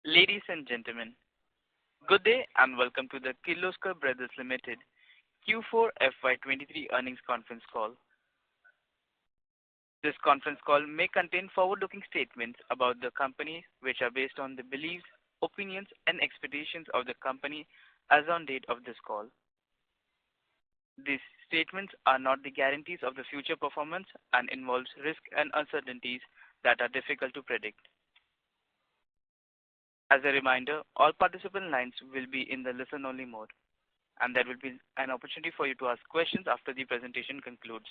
Ladies and gentlemen, good day and welcome to the Kirloskar Brothers Limited Q4 FY23 earnings conference call. This conference call may contain forward-looking statements about the company which are based on the beliefs, opinions and expectations of the company as on date of this call. These statements are not the guarantees of the future performance and involves risks and uncertainties that are difficult to predict. As a reminder, all participant lines will be in the listen-only mode, and there will be an opportunity for you to ask questions after the presentation concludes.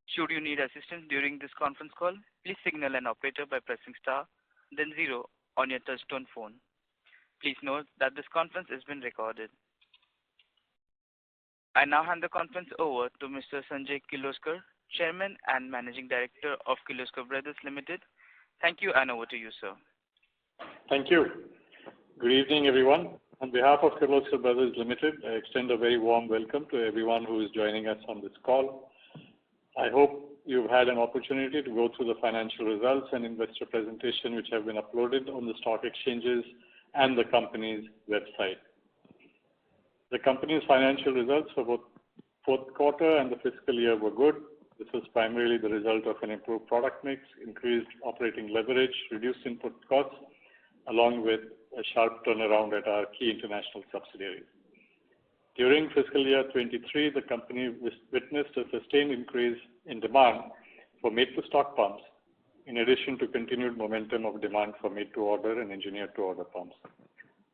Should you need assistance during this conference call, please signal an operator by pressing star, then 0 on your touch-tone phone. Please note that this conference is being recorded. I now hand the conference over to Mr. Sanjay Kirloskar, Chairman and Managing Director of Kirloskar Brothers Limited. Thank you, and over to you, sir. Thank you. Good evening, everyone. On behalf of Kirloskar Brothers Limited, I extend a very warm welcome to everyone who is joining us on this call. I hope you've had an opportunity to go through the financial results and investor presentation which have been uploaded on the stock exchanges and the company's website. The company's financial results for both fourth quarter and the fiscal year were good. This was primarily the result of an improved product mix, increased operating leverage, reduced input costs, along with a sharp turnaround at our key international subsidiaries. During fiscal year 23, the company witnessed a sustained increase in demand for made-to-stock pumps, in addition to continued momentum of demand for made-to-order and engineered-to-order pumps.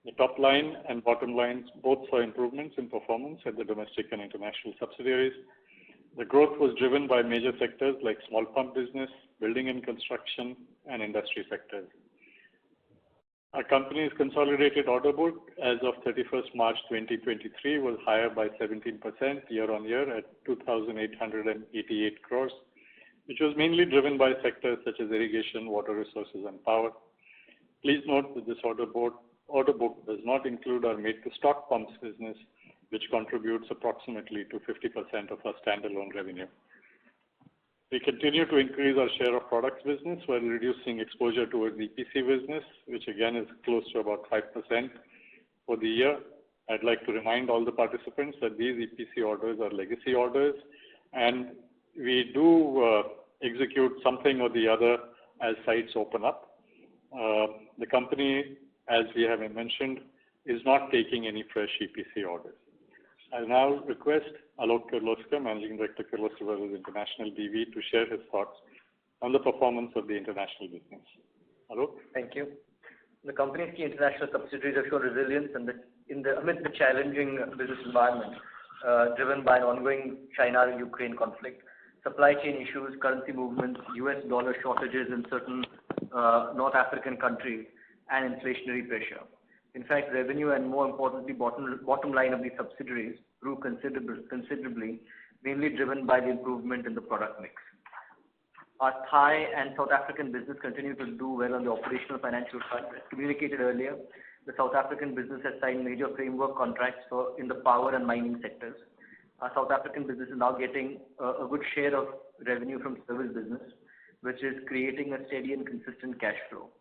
The top line and bottom lines both saw improvements in performance at the domestic and international subsidiaries. The growth was driven by major sectors like small pump business, building and construction, and industry sectors. Our company's consolidated order book as of 31st March 2023 was higher by 17% year-on-year at 2,888 crores, which was mainly driven by sectors such as irrigation, water resources, and power. Please note that this order book does not include our made-to-stock pumps business, which contributes approximately to 50% of our standalone revenue. We continue to increase our share of products business while reducing exposure towards EPC business, which again is close to about 5% for the year. I'd like to remind all the participants that these EPC orders are legacy orders, and we do execute something or the other as sites open up. The company, as we have mentioned, is not taking any fresh EPC orders. I now request Alok Kirloskar, Managing Director, Kirloskar Brothers International BV, to share his thoughts on the performance of the international business. Alok? Thank you. The company's key international subsidiaries have shown resilience amidst the challenging business environment driven by an ongoing China and Ukraine conflict, supply chain issues, currency movements, US dollar shortages in certain North African countries, and inflationary pressure. In fact, revenue and more importantly, bottom line of these subsidiaries grew considerably, mainly driven by the improvement in the product mix. Our Thai and South African business continue to do well on the operational financial front. As communicated earlier, the South African business has signed major framework contracts in the power and mining sectors. Our South African business is now getting a good share of revenue from service business, which is creating a steady and consistent cash flow.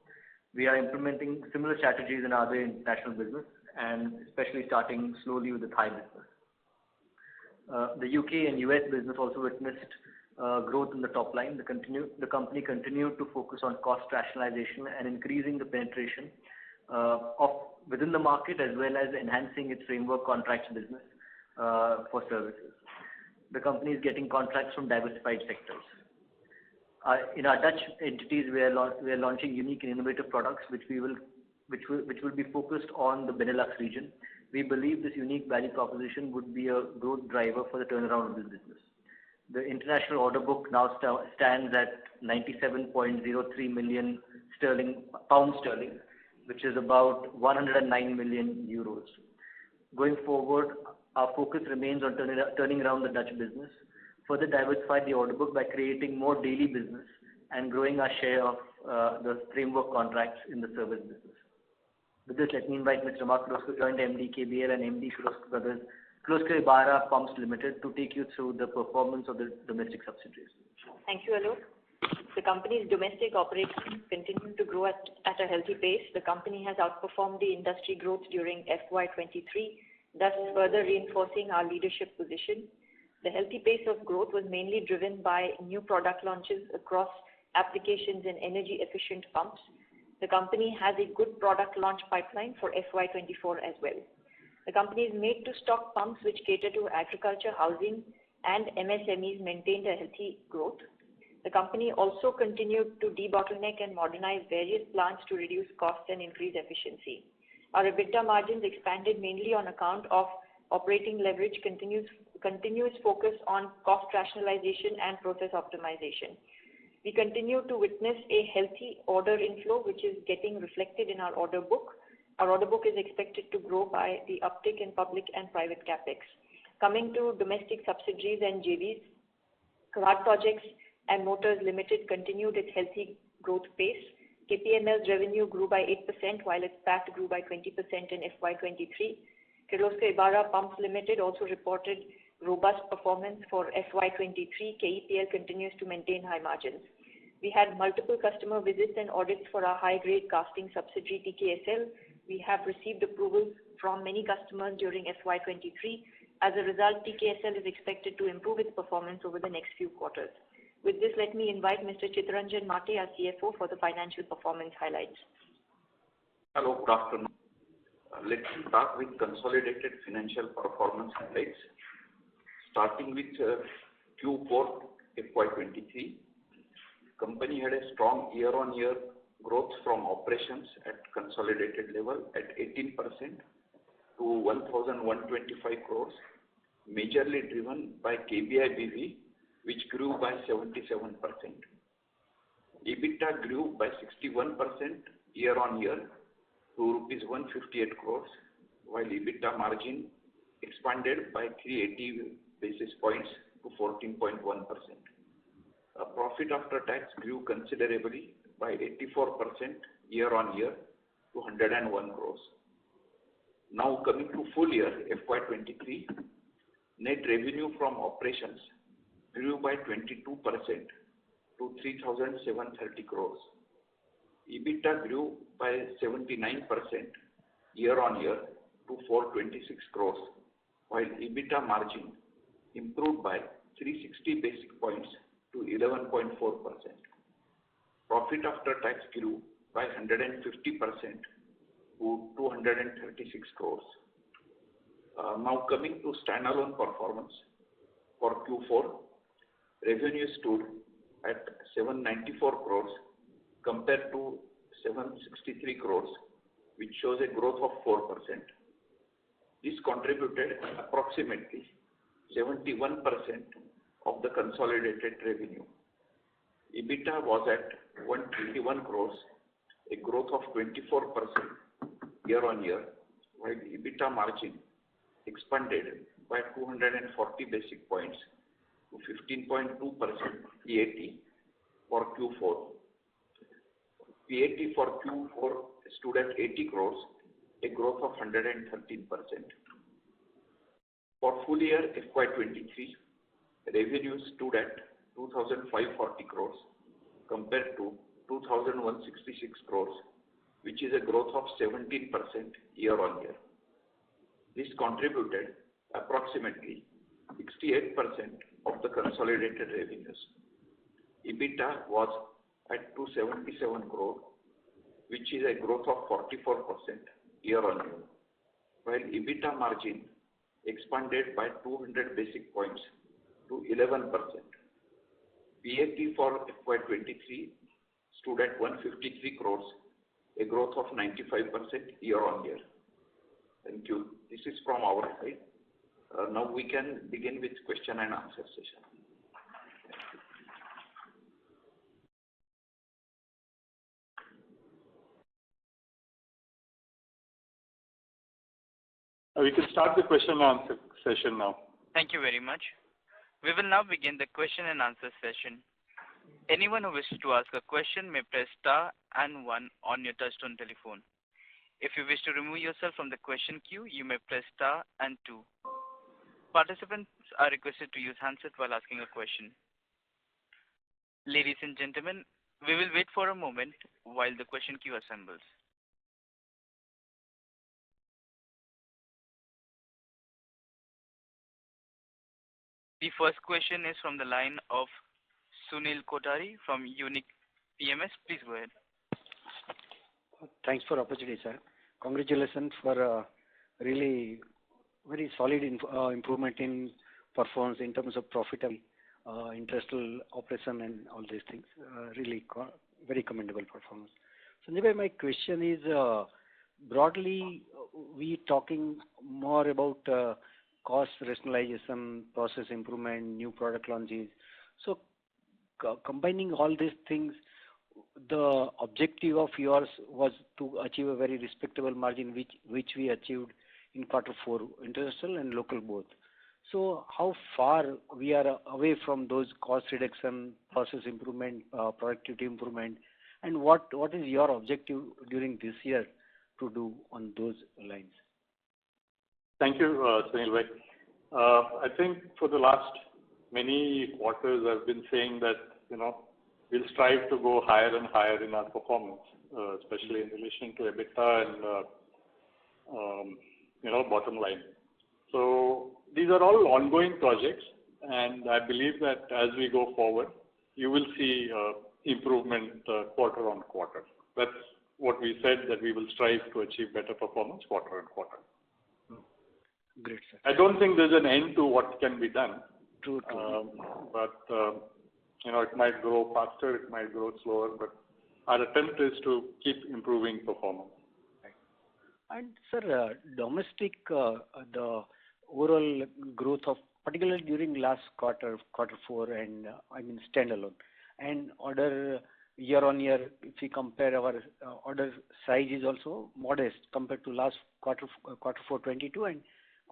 We are implementing similar strategies in other international business, and especially starting slowly with the Thai business. The UK and US business also witnessed growth in the top line. The company continued to focus on cost rationalization and increasing the penetration within the market, as well as enhancing its framework contracts business for services. The company is getting contracts from diversified sectors. In our Dutch entities, we are launching unique and innovative products which will be focused on the Benelux region. We believe this unique value proposition would be a growth driver for the turnaround of this business. The international order book now stands at 97.03 million pound sterling, which is about 109 million euros. Going forward, our focus remains on turning around the Dutch business, further diversify the order book by creating more daily business and growing our share of the framework contracts in the service business. With this, let me invite Mr. Mark Kirloskar, Joint MD KBL and MD Kirloskar Brothers, Kirloskar Ebara Pumps Limited, to take you through the performance of the domestic subsidiaries. Thank you, Alok. The company's domestic operations continue to grow at a healthy pace. The company has outperformed the industry growth during FY23, thus further reinforcing our leadership position. The healthy pace of growth was mainly driven by new product launches across applications in energy-efficient pumps. The company has a good product launch pipeline for FY24 as well. The company's made-to-stock pumps, which cater to agriculture, housing, and MSMEs, maintained a healthy growth. The company also continued to debottleneck and modernize various plants to reduce costs and increase efficiency. Our EBITDA margins expanded mainly on account of operating leverage, continuous focus on cost rationalization and process optimization. We continue to witness a healthy order inflow, which is getting reflected in our order book. Our order book is expected to grow by the uptick in public and private capex. Coming to domestic subsidiaries and JVs, Kawat Projects and Motors Limited continued its healthy growth pace. KPML's revenue grew by 8%, while its PAT grew by 20% in FY23. Kirloskar Ibara Pumps Limited also reported robust performance for FY23. KEPL continues to maintain high margins. We had multiple customer visits and audits for our high-grade casting subsidiary TKSL. We have received approvals from many customers during FY23. As a result, TKSL is expected to improve its performance over the next few quarters. With this, let me invite Mr. Chittaranjan Mate, our CFO, for the financial performance highlights. Hello, good afternoon. Let's start with consolidated financial performance highlights. Starting with Q4 FY23, company had a strong year-on-year growth from operations at consolidated level at 18% to 1,125 crores, majorly driven by KBI BV, which grew by 77%. EBITDA grew by 61% year-on-year to rupees 158 crores, while EBITDA margin expanded by 380 basis points to 14.1%. Profit after tax grew considerably by 84% year-on-year to 101 crores. Now coming to full year FY23, net revenue from operations grew by 22% to 3,730 crores. EBITDA grew by 79% year-on-year to 426 crores, while EBITDA margin improved by 360 basis points to 11.4%. Profit after tax grew by 150% to 236 crores. Now coming to standalone performance for Q4, revenue stood at 794 crores compared to 763 crores, which shows a growth of 4%. This contributed approximately 71% of the consolidated revenue. EBITDA was at 121 crores, a growth of 24% year-on-year, while EBITDA margin expanded by 240 basis points to 15.2% PAT for Q4. PAT for Q4 stood at 80 crores, a growth of 113%. For full year FY23, revenue stood at 2,540 crores compared to 2,166 crores, which is a growth of 17% year-on-year. This contributed approximately 68% of the consolidated revenues. EBITDA was at 277 crore, which is a growth of 44% year-on-year, while EBITDA margin expanded by 200 basis points to 11%. PAT for FY23 stood at 153 crores, a growth of 95% year-on-year. Thank you. This is from our side. Now we can begin with question and answer session. We can start the question and answer session now. Thank you very much. We will now begin the question and answer session. Anyone who wishes to ask a question may press star and 1 on your touchtone telephone. If you wish to remove yourself from the question queue, you may press star and 2. Participants are requested to use handset while asking a question. Ladies and gentlemen, we will wait for a moment while the question queue assembles. The first question is from the line of Sunil Kothari from Unique PMS. Please go ahead. Thanks for opportunity, sir. Congratulations for a really very solid improvement in performance in terms of profitability, industrial operation and all these things. Really very commendable performance. Sanjay, my question is broadly, we talking more about cost rationalization, process improvement, new product launches. So combining all these things, the objective of yours was to achieve a very respectable margin, which we achieved in Q4, international and local both. So how far we are away from those cost reduction, process improvement, productivity improvement, and what is your objective during this year to do on those lines? Thank you, Sunil. I think for the last many quarters, I've been saying that, we'll strive to go higher and higher in our performance, especially in relation to EBITDA and, bottom line. So these are all ongoing projects, and I believe that as we go forward, you will see improvement quarter on quarter. That's what we said, that we will strive to achieve better performance quarter on quarter. Great, sir. I don't think there's an end to what can be done. True. But it might grow faster, it might grow slower, but our attempt is to keep improving performance. And sir, domestic, the overall growth of, particularly during last Q4, and standalone, and order year on year, if we compare our order size is also modest compared to last Q4 22 and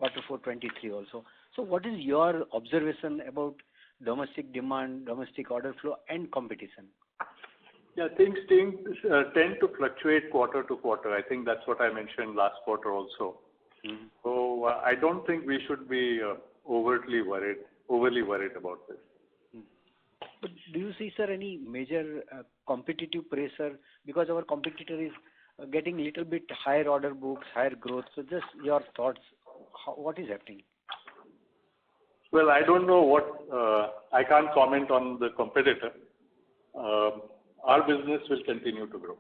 Q4 23 also. So what is your observation about domestic demand, domestic order flow and competition? Yeah, things tend to fluctuate quarter to quarter. I think that's what I mentioned last quarter also. Mm-hmm. So I don't think we should be overly worried about this. But do you see, sir, any major competitive pressure, because our competitor is getting a little bit higher order books, higher growth? So just your thoughts, what is happening? Well, I don't know I can't comment on the competitor. Our business will continue to grow.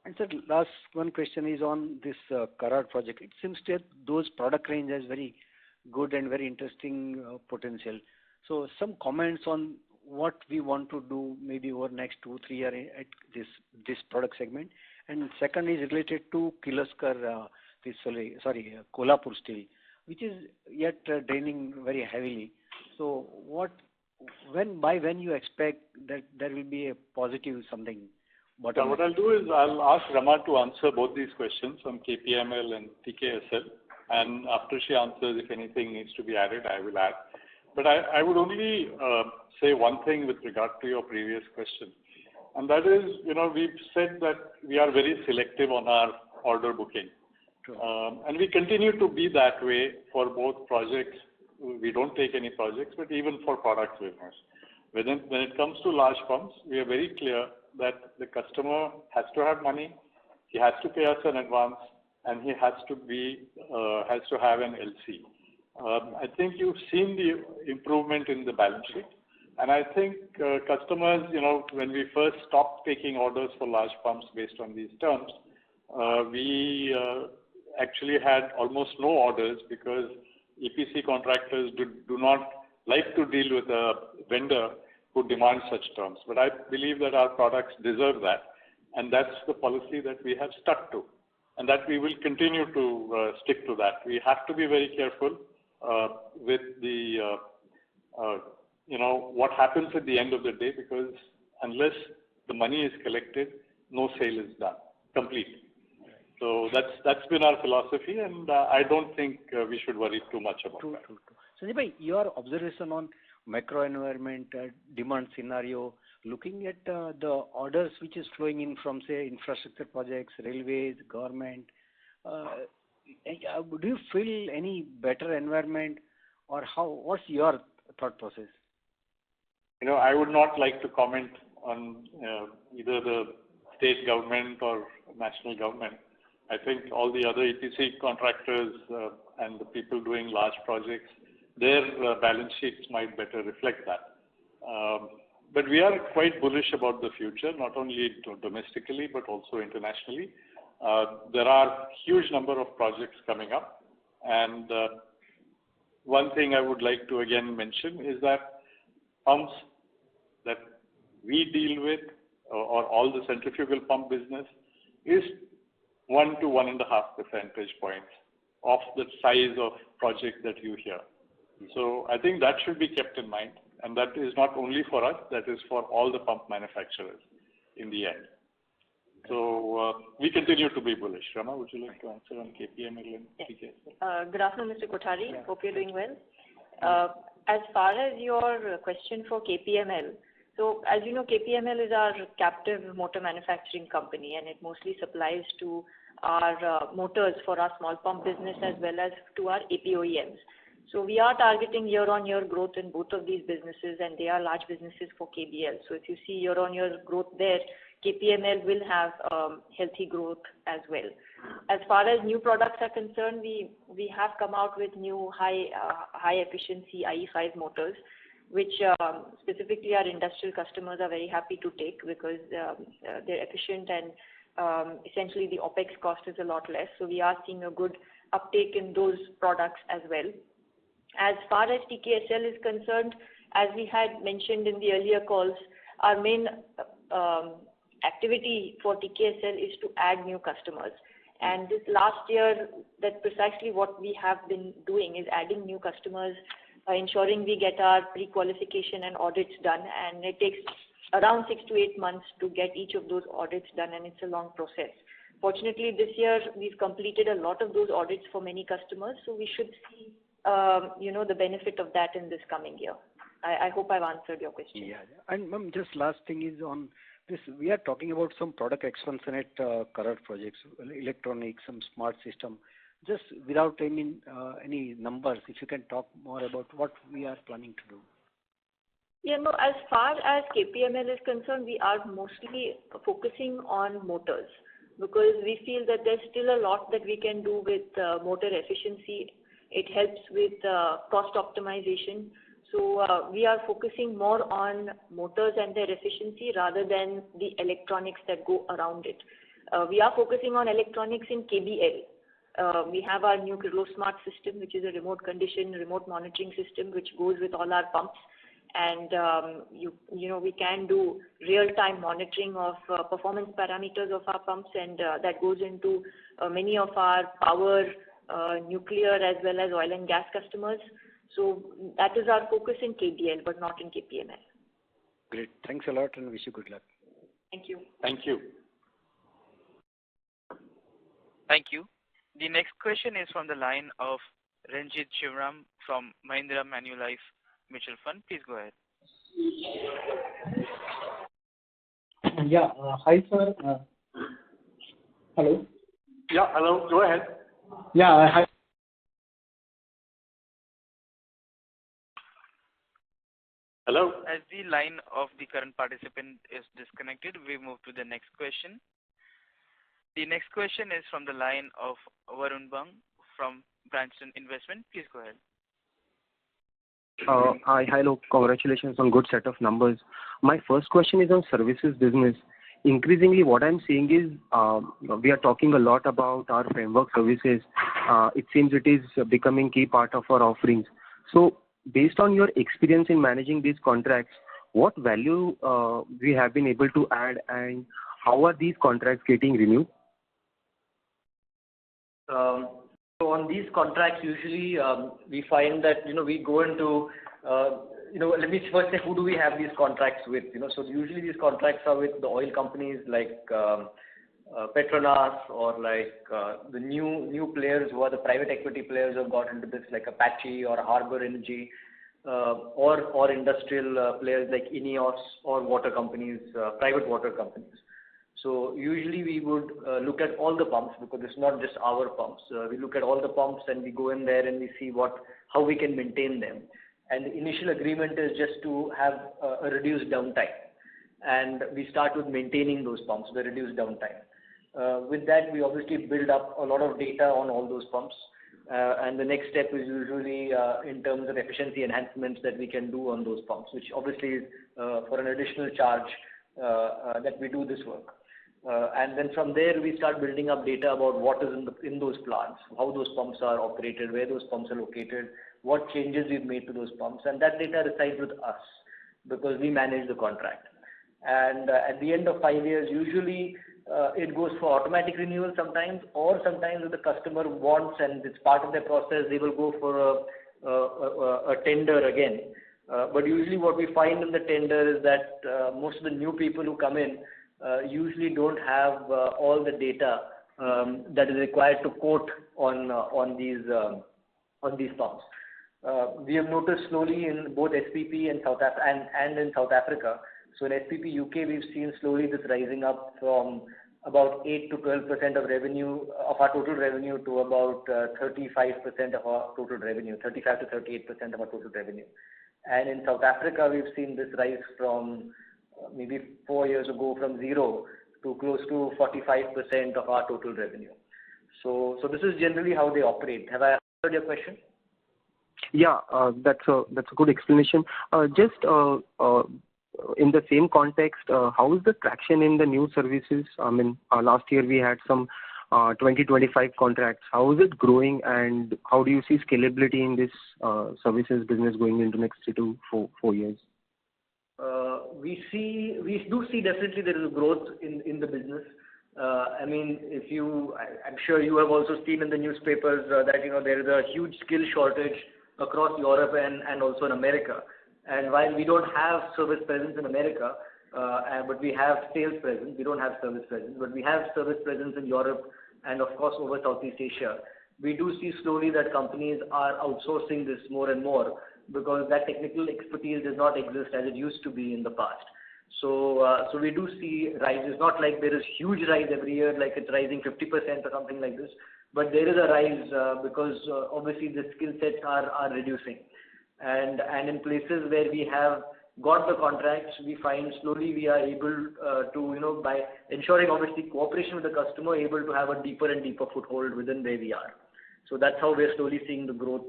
And sir, last one question is on this Karad project. It seems that those product range has very good and very interesting potential. So some comments on what we want to do maybe over next 2-3 years at this product segment. And second is related to Kirloskar, Kolhapur steel, which is yet draining very heavily. So by when you expect that there will be a positive something? What I'll do is I'll ask Rama to answer both these questions on KPML and TKSL, and after she answers, if anything needs to be added, I will add. But I would only say one thing with regard to your previous question, and that is, we've said that we are very selective on our order booking. And we continue to be that way for both projects. We don't take any projects, but even for product business. When it comes to large pumps, we are very clear that the customer has to have money, he has to pay us in advance, and he has to have an LC. I think you've seen the improvement in the balance sheet, and I think customers, when we first stopped taking orders for large pumps based on these terms, we actually had almost no orders because EPC contractors do not like to deal with a vendor who demands such terms. But I believe that our products deserve that, and that's the policy that we have stuck to, and that we will continue to stick to that. We have to be very careful with the, what happens at the end of the day, because unless the money is collected, no sale is done, complete. So that's been our philosophy, and I don't think we should worry too much about that. True. Sanjay, your observation on macro environment, demand scenario, looking at the orders which is flowing in from, say, infrastructure projects, railways, government, do you feel any better environment, or what's your thought process? I would not like to comment on either the state government or national government. I think all the other EPC contractors and the people doing large projects, their balance sheets might better reflect that. But we are quite bullish about the future, not only domestically but also internationally. There are huge number of projects coming up, and one thing I would like to again mention is that pumps that we deal with, or all the centrifugal pump business, is 1 to 1.5 percentage points of the size of project that you hear. So I think that should be kept in mind, and that is not only for us, that is for all the pump manufacturers in the end. So we continue to be bullish. Rama, would you like to answer on KPML and TKSL? Good afternoon, Mr. Kothari. Yeah. Hope you're doing well. As far as your question for KPML, so as you know, KPML is our captive motor manufacturing company, and it mostly supplies to our motors for our small pump business as well as to our AP OEMs. So we are targeting year-on-year growth in both of these businesses, and they are large businesses for KBL. So if you see year-on-year growth there, KPML will have healthy growth as well. As far as new products are concerned, we have come out with new high efficiency IE5 motors, which specifically our industrial customers are very happy to take because they're efficient and essentially the OPEX cost is a lot less. So we are seeing a good uptake in those products as well. As far as TKSL is concerned, as we had mentioned in the earlier calls, our main activity for TKSL is to add new customers. And this last year, that's precisely what we have been doing, is adding new customers, ensuring we get our pre-qualification and audits done. And it takes around 6 to 8 months to get each of those audits done, and it's a long process. Fortunately, this year, we've completed a lot of those audits for many customers, so we should see the benefit of that in this coming year. I hope I've answered your question. Yeah. And ma'am, just last thing is on this, we are talking about some product expansion at current projects, electronics, some smart system. Just without any numbers, if you can talk more about what we are planning to do. Yeah, no, as far as KPML is concerned, we are mostly focusing on motors because we feel that there's still a lot that we can do with motor efficiency. It helps with cost optimization. So we are focusing more on motors and their efficiency rather than the electronics that go around it. We are focusing on electronics in KBL. We have our new Kirloskar system, which is a remote monitoring system, which goes with all our pumps. And we can do real-time monitoring of performance parameters of our pumps, and that goes into many of our power, nuclear, as well as oil and gas customers. So that is our focus in KBL, but not in KPML. Great. Thanks a lot and wish you good luck. Thank you. Thank you. Thank you. The next question is from the line of Ranjit Shivram from Mahindra Manulife Mutual Fund. Please go ahead. Yeah. Hi, sir. Hello. Yeah, hello. Go ahead. Yeah. Hi. Hello. As the line of the current participant is disconnected, we move to the next question. The next question is from the line of Varun Bang from Branston Investment. Please go ahead. Hi, hello. Congratulations on good set of numbers. My first question is on services business. Increasingly, what I'm seeing is we are talking a lot about our framework services. It seems it is becoming key part of our offerings. So, based on your experience in managing these contracts, what value we have been able to add, and how are these contracts getting renewed? So on these contracts, usually we find that we go into let me first say who do we have these contracts with. So usually these contracts are with the oil companies like Petronas, or like the new players who are the private equity players who have got into this, like Apache or Harbor Energy, or industrial players like INEOS, or water companies, private water companies. So usually we would look at all the pumps, because it's not just our pumps. We look at all the pumps and we go in there and we see how we can maintain them. and the initial agreement is just to have a reduced downtime. And we start with maintaining those pumps, the reduced downtime. With that, we obviously build up a lot of data on all those pumps. And the next step is usually in terms of efficiency enhancements that we can do on those pumps, which obviously is for an additional charge that we do this work. And then from there, we start building up data about what is in those plants, how those pumps are operated, where those pumps are located, what changes we've made to those pumps. And that data resides with us because we manage the contract. And at the end of 5 years, usually it goes for automatic renewal sometimes, or sometimes if the customer wants and it's part of their process, they will go for a tender again. But usually what we find in the tender is that most of the new people who come in usually don't have all the data that is required to quote on these pumps. We have noticed slowly in both SPP and and in South Africa. So in SPP UK, we've seen slowly this rising up from about 8 to 12% of revenue of our total revenue to about 35% of our total revenue, 35 to 38% of our total revenue. And in South Africa, we've seen this rise from maybe 4 years ago from 0 to close to 45% of our total revenue. So this is generally how they operate. Have I answered your question? Yeah, that's a good explanation. Just in the same context, how is the traction in the new services? I mean, last year we had some 20-25 contracts. How is it growing, and how do you see scalability in this services business going into next 3 to 4 years? We do see definitely there is a growth in the business. I mean, I'm sure you have also seen in the newspapers that there is a huge skill shortage across Europe and also in America. And while we don't have service presence in America, but we have sales presence, we don't have service presence, but we have service presence in Europe and of course over Southeast Asia. We do see slowly that companies are outsourcing this more and more because that technical expertise does not exist as it used to be in the past. So we do see rise. It's not like there is huge rise every year, like it's rising 50% or something like this, but there is a rise because obviously the skill sets are reducing. And in places where we have got the contracts, we find slowly we are able to, by ensuring obviously cooperation with the customer, able to have a deeper and deeper foothold within where we are. So that's how we're slowly seeing the growth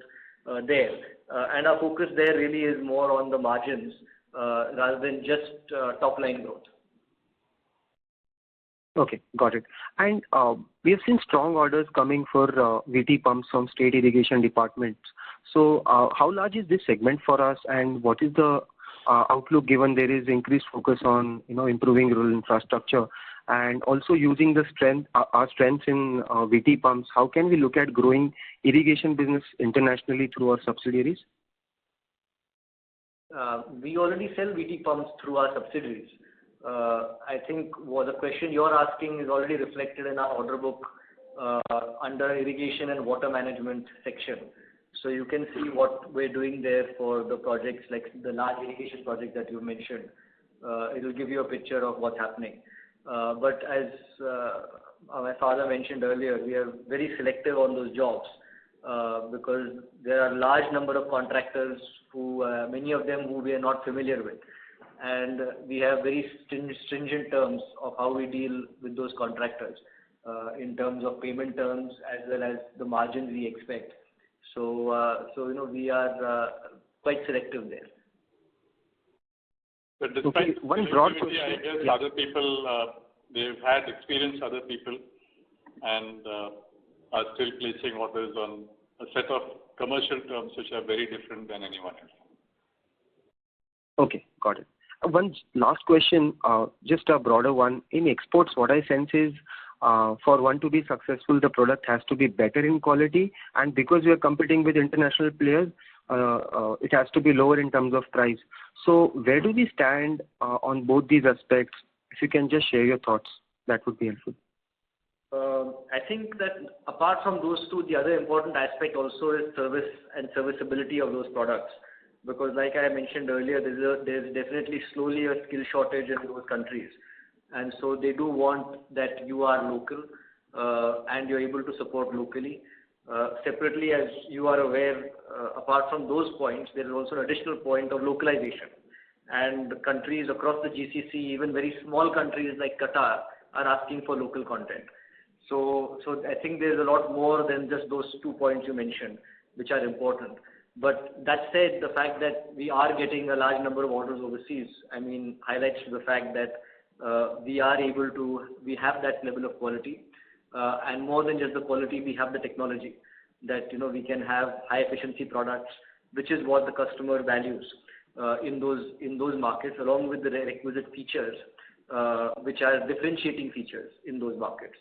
there. And our focus there really is more on the margins rather than just top line growth. Okay, got it. And we have seen strong orders coming for VT pumps from state irrigation departments. So how large is this segment for us, and what is the outlook given there is increased focus on improving rural infrastructure and also using our strengths in VT pumps? How can we look at growing irrigation business internationally through our subsidiaries? We already sell VT pumps through our subsidiaries. I think the question you're asking is already reflected in our order book under irrigation and water management section. So you can see what we're doing there for the projects like the large irrigation project that you mentioned. It will give you a picture of what's happening. But as my father mentioned earlier, we are very selective on those jobs because there are a large number of contractors many of them who we are not familiar with. And we have very stringent terms of how we deal with those contractors in terms of payment terms as well as the margins we expect. So we are quite selective there. But despite one broad question, I guess other people, they've had experienced other people and are still placing orders on a set of commercial terms which are very different than anyone else. Okay, got it. One last question, just a broader one. In exports, what I sense is for one to be successful, the product has to be better in quality, and because we are competing with international players, it has to be lower in terms of price. So where do we stand on both these aspects? If you can just share your thoughts, that would be helpful. I think that apart from those two, the other important aspect also is service and serviceability of those products. Because like I mentioned earlier, there's definitely slowly a skill shortage in those countries. And so they do want that you are local and you're able to support locally. Separately, as you are aware, apart from those points, there is also an additional point of localization. And countries across the GCC, even very small countries like Qatar, are asking for local content. So I think there's a lot more than just those 2 points you mentioned, which are important. But that said, the fact that we are getting a large number of orders overseas, I mean, highlights to the fact that we have that level of quality. And more than just the quality, we have the technology that, we can have high efficiency products, which is what the customer values in those markets, along with the requisite features, which are differentiating features in those markets.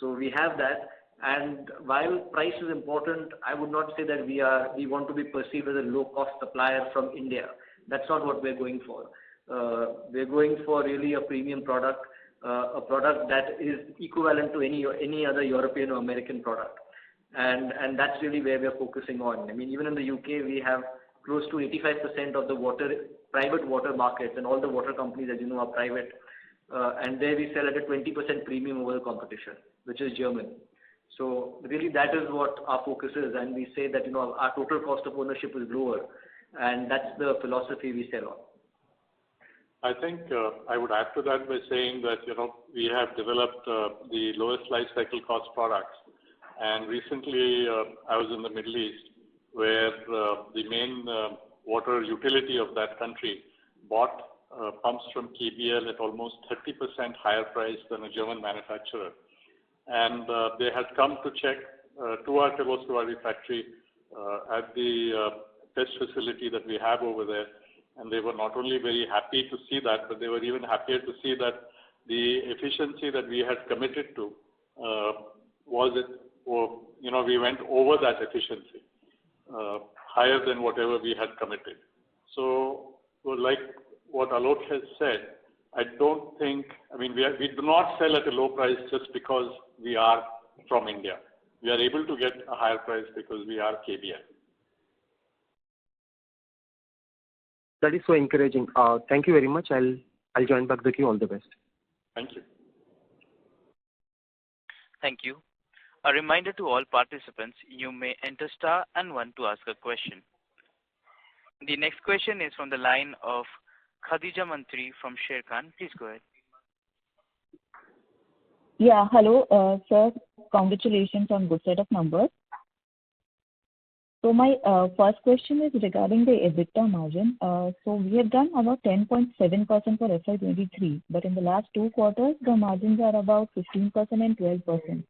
So we have that. And while price is important, I would not say that we want to be perceived as a low-cost supplier from India. That's not what we're going for. We're going for really a premium product, a product that is equivalent to any other European or American product. And that's really where we're focusing on. I mean, even in the UK, we have close to 85% of the private water markets, and all the water companies, as you know, are private. And there we sell at a 20% premium over the competition, which is German. So really that is what our focus is, and we say that our total cost of ownership is lower, and that's the philosophy we sell on. I think I would add to that by saying that we have developed the lowest life cycle cost products, and recently I was in the Middle East where the main water utility of that country bought pumps from KBL at almost 30% higher price than a German manufacturer. And they had come to check to our Kirloskar factory at the test facility that we have over there. And they were not only very happy to see that, but they were even happier to see that the efficiency that we had committed to we went over that efficiency, higher than whatever we had committed. So like what Alok has said, I don't think, we do not sell at a low price just because we are from India. We are able to get a higher price because we are KBL. That is so encouraging. Thank you very much. I'll join back the queue. All the best. Thank you. Thank you. A reminder to all participants, you may enter star and 1 to ask a question. The next question is from the line of Khadija Mantri from Sharekhan. Please go ahead. Yeah, hello, sir. Congratulations on good set of numbers. So my first question is regarding the EBITDA margin. So we have done about 10.7% for FY23, but in the last 2 quarters, the margins are about 15% and 12%.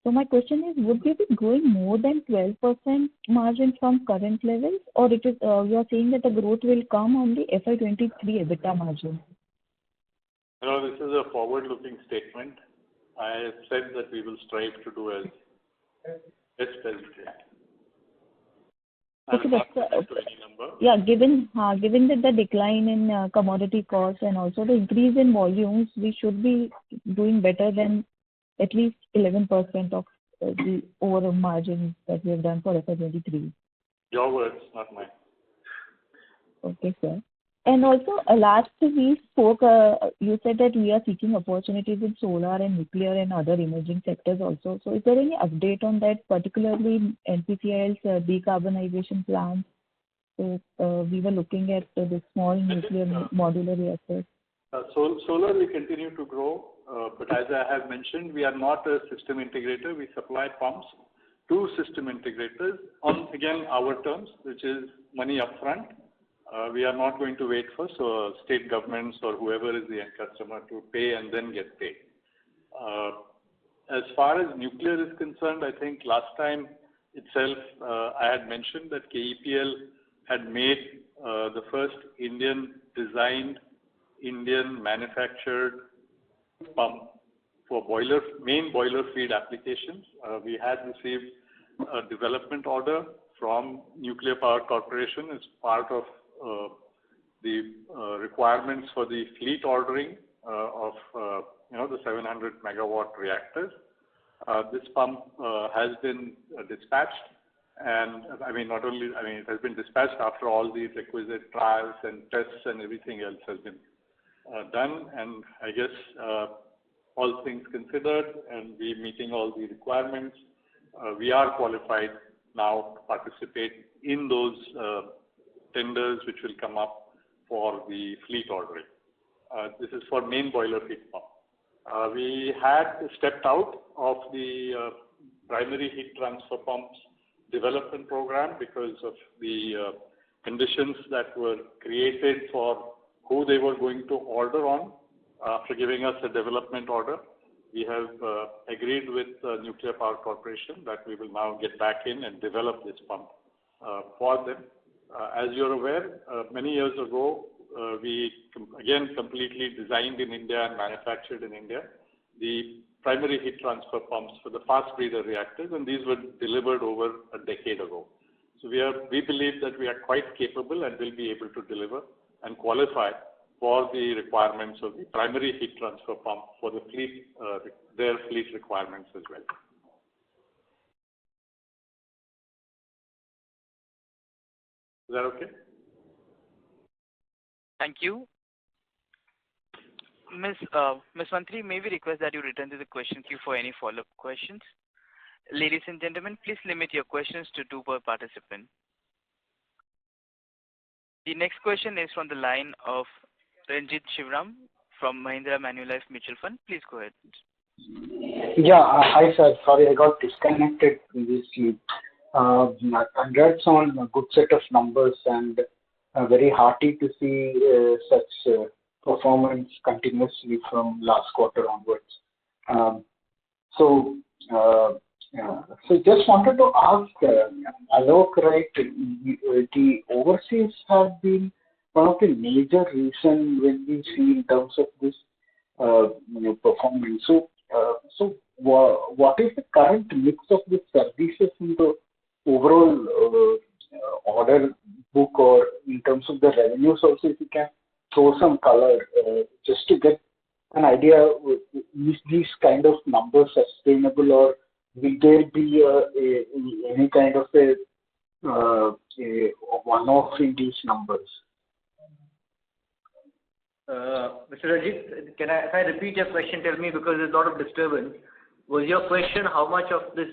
So my question is, would we be growing more than 12% margin from current levels, or it is you are saying that the growth will come on the FY23 EBITDA margin? This is a forward-looking statement. I have said that we will strive to do as best as we can. Okay, but yeah, given that the decline in commodity costs and also the increase in volumes, we should be doing better than at least 11% of the overall margin that we have done for FY23. Your words, not mine. Okay, sir. And also, last we spoke, you said that we are seeking opportunities in solar and nuclear and other emerging sectors also. So is there any update on that, particularly NPCIL's decarbonization plans? So we were looking at the small nuclear modular reactors. Solar we continue to grow, but as I have mentioned, we are not a system integrator. We supply pumps to system integrators on, again, our terms, which is money upfront. We are not going to wait for state governments or whoever is the end customer to pay and then get paid. As far as nuclear is concerned, I think last time itself I had mentioned that KEPL had made the first Indian designed, Indian manufactured pump for main boiler feed applications. We had received a development order from Nuclear Power Corporation as part of the requirements for the fleet ordering of the 700 megawatt reactors. This pump has been dispatched, and it has been dispatched after all the requisite trials and tests and everything else has been done. And I guess all things considered, and we meeting all the requirements, we are qualified now to participate in those tenders which will come up for the fleet ordering. This is for main boiler heat pump. We had stepped out of the primary heat transfer pumps development program because of the conditions that were created for who they were going to order on. After giving us a development order, we have agreed with Nuclear Power Corporation that we will now get back in and develop this pump for them. As you're aware, many years ago, we again completely designed in India and manufactured in India the primary heat transfer pumps for the fast breeder reactors, and these were delivered over a decade ago. So we believe that we are quite capable and will be able to deliver and qualify for the requirements of the primary heat transfer pump for the fleet, their fleet requirements as well. Is that okay? Thank you. Ms. Mantri, may we request that you return to the question queue for any follow-up questions? Ladies and gentlemen, please limit your questions to 2 per participant. The next question is from the line of Ranjit Shivram from Mahindra Manulife Mutual Fund. Please go ahead. Yeah, hi sir. Sorry, I got disconnected previously. Congrats on a good set of numbers and very hearty to see such performance continuously from last quarter onwards. So just wanted to ask, Alok, right, the overseas have been one of the major reason when we see in terms of this performance. So what is the current mix of the services in the overall order book, or in terms of the revenue sources? If you can throw some color just to get an idea, is these kind of numbers sustainable, or will there be any kind of a one-off in these numbers? Mr. Rajit, if I repeat your question, tell me, because there's a lot of disturbance. Was your question how much of this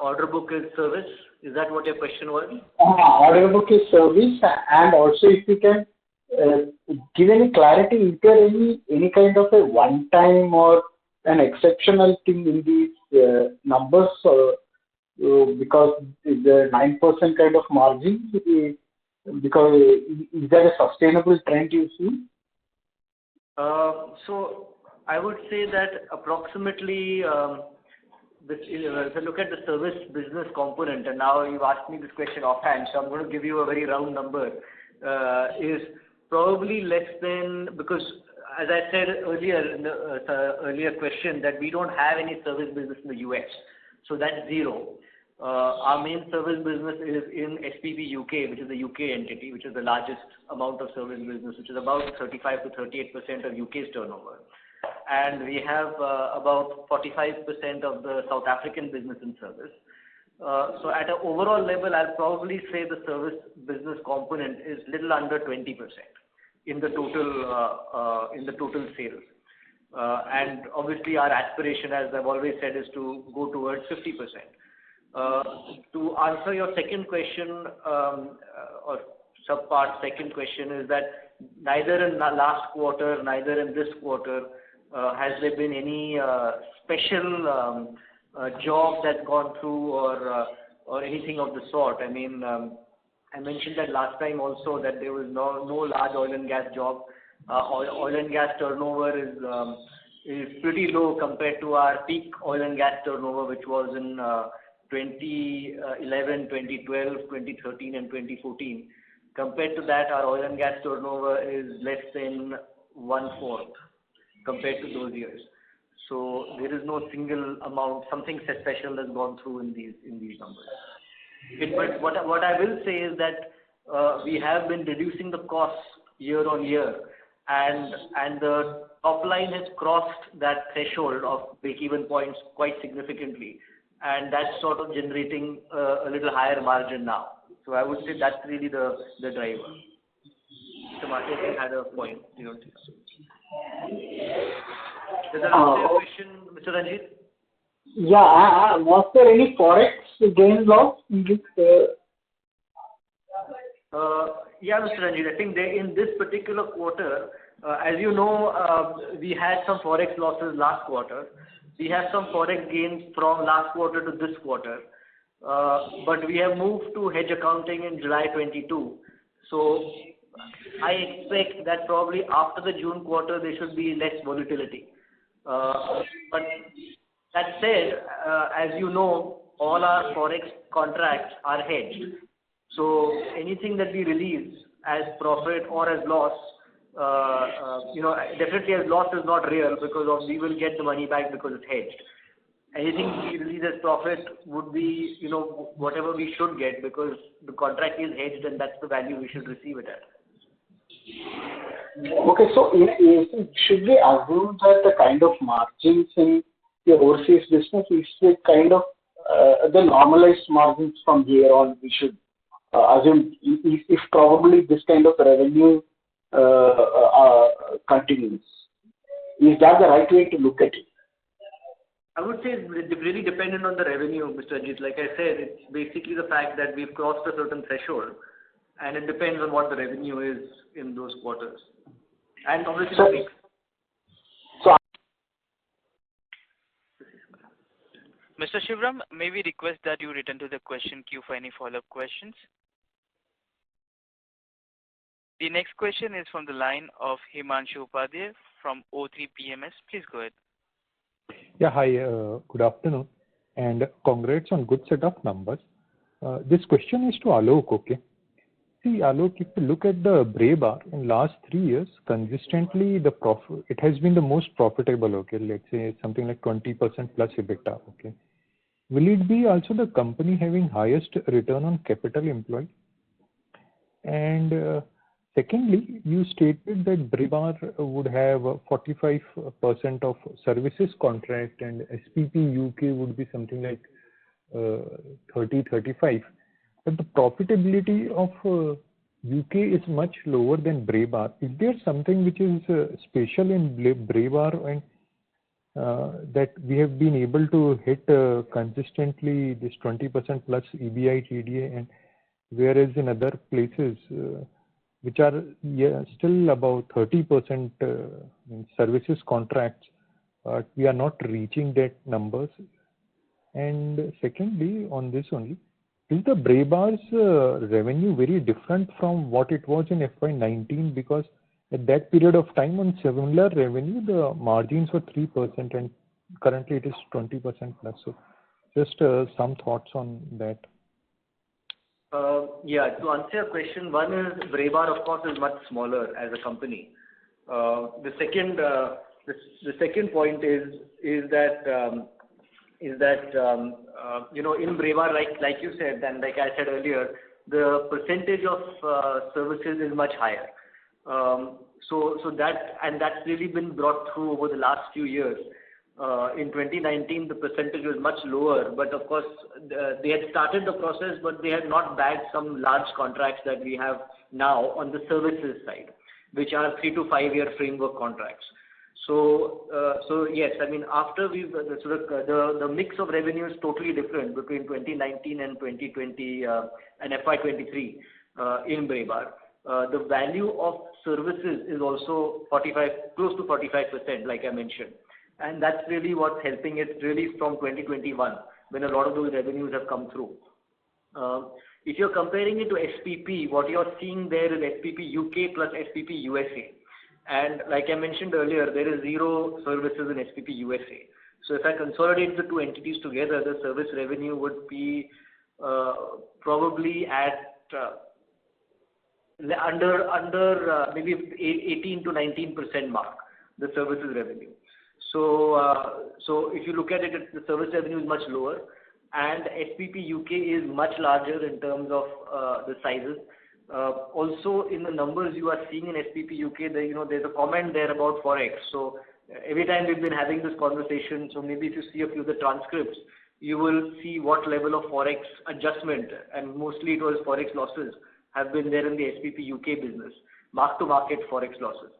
order book is service? Is that what your question was? Order book is service, and also if you can give any clarity, is there any kind of a one-time or an exceptional thing in these numbers? Because the 9% kind of margin, because is that a sustainable trend you see? So I would say that approximately, if I look at the service business component, and now you've asked me this question offhand, so I'm going to give you a very round number, is probably less than, because as I said earlier in the earlier question, that we don't have any service business in the US, so that's zero. Our main service business is in SPV UK, which is the UK entity, which is the largest amount of service business, which is about 35 to 38% of UK's turnover. And we have about 45% of the South African business in service. So at an overall level, I'll probably say the service business component is little under 20% in the total sales. And obviously our aspiration, as I've always said, is to go towards 50%. To answer your second question, or subpart second question, is that neither in the last quarter, neither in this quarter, has there been any special job that's gone through, or anything of the sort. I mean, I mentioned that last time also, that there was no large oil and gas job. Oil and gas turnover is pretty low compared to our peak oil and gas turnover, which was in 2011, 2012, 2013 and 2014. Compared to that, our oil and gas turnover is less than 1/4 compared to those years. So there is no single amount, something special has gone through in these numbers. But what I will say is that we have been reducing the costs year on year, and the top line has crossed that threshold of break-even points quite significantly, and that's sort of generating a little higher margin now. So I would say that's really the driver. Mr. Martin had a point. Does that answer your question, Mr. Ranjit? Yeah. Was there any forex gain loss in this? Yeah, Mr. Ranjit, I think in this particular quarter, as you know, we had some forex losses last quarter. We have some forex gains from last quarter to this quarter. But we have moved to hedge accounting in July 22. So I expect that probably after the June quarter, there should be less volatility. But that said, as you know, all our forex contracts are hedged. So anything that we release as profit or as loss, definitely as loss is not real because we will get the money back because it's hedged. Anything we release as profit would be, whatever we should get because the contract is hedged and that's the value we should receive it at. Okay, so should we assume that the kind of margins in the overseas business is the kind of the normalized margins from here on we should assume if probably this kind of revenue continues? Is that the right way to look at it? I would say it's really dependent on the revenue, Mr. Ajit. Like I said, it's basically the fact that we've crossed a certain threshold, and it depends on what the revenue is in those quarters. And obviously the mix. Mr. Shivram, may we request that you return to the question queue for any follow-up questions? The next question is from the line of Himanshu Upadhyay from O3 PMS. Please go ahead. Yeah, hi, good afternoon, and congrats on good set of numbers. This question is to Alok, okay? See, Alok, if you look at the Bray Bar in last 3 years, consistently it has been the most profitable, okay? Let's say something like 20% plus EBITDA, okay? Will it be also the company having highest return on capital employed? And secondly, you stated that Bray Bar would have 45% of services contract and SPP UK would be something like 30-35. But the profitability of UK is much lower than Bray Bar. Is there something which is special in Bray Bar and that we have been able to hit consistently this 20% plus EBI, TDA, and whereas in other places which are still about 30% in services contracts, we are not reaching that numbers. And secondly, on this only, is the Bray Bar's revenue very different from what it was in FY19? Because at that period of time on similar revenue, the margins were 3% and currently it is 20% plus. So just some thoughts on that. Yeah, to answer your question, one is Bray Bar, of course, is much smaller as a company. The second point is that in Bray Bar, like you said, and like I said earlier, the percentage of services is much higher. So that's really been brought through over the last few years. In 2019, the percentage was much lower, but of course, they had started the process, but they had not bagged some large contracts that we have now on the services side, which are 3 to 5 year framework contracts. So yes, I mean, after the mix of revenue is totally different between 2019 and 2020 and FY23 in Bray Bar. The value of services is also close to 45%, like I mentioned. And that's really what's helping it really from 2021, when a lot of those revenues have come through. If you're comparing it to SPP, what you're seeing there is SPP UK plus SPP USA. And like I mentioned earlier, there is zero services in SPP USA. So if I consolidate the two entities together, the service revenue would be probably at under maybe 18 to 19% mark, the services revenue. So if you look at it, the service revenue is much lower, and SPP UK is much larger in terms of the sizes. Also, in the numbers you are seeing in SPP UK, there's a comment there about forex. So every time we've been having this conversation, so maybe if you see a few of the transcripts, you will see what level of forex adjustment, and mostly it was forex losses, have been there in the SPP UK business, mark-to-market forex losses.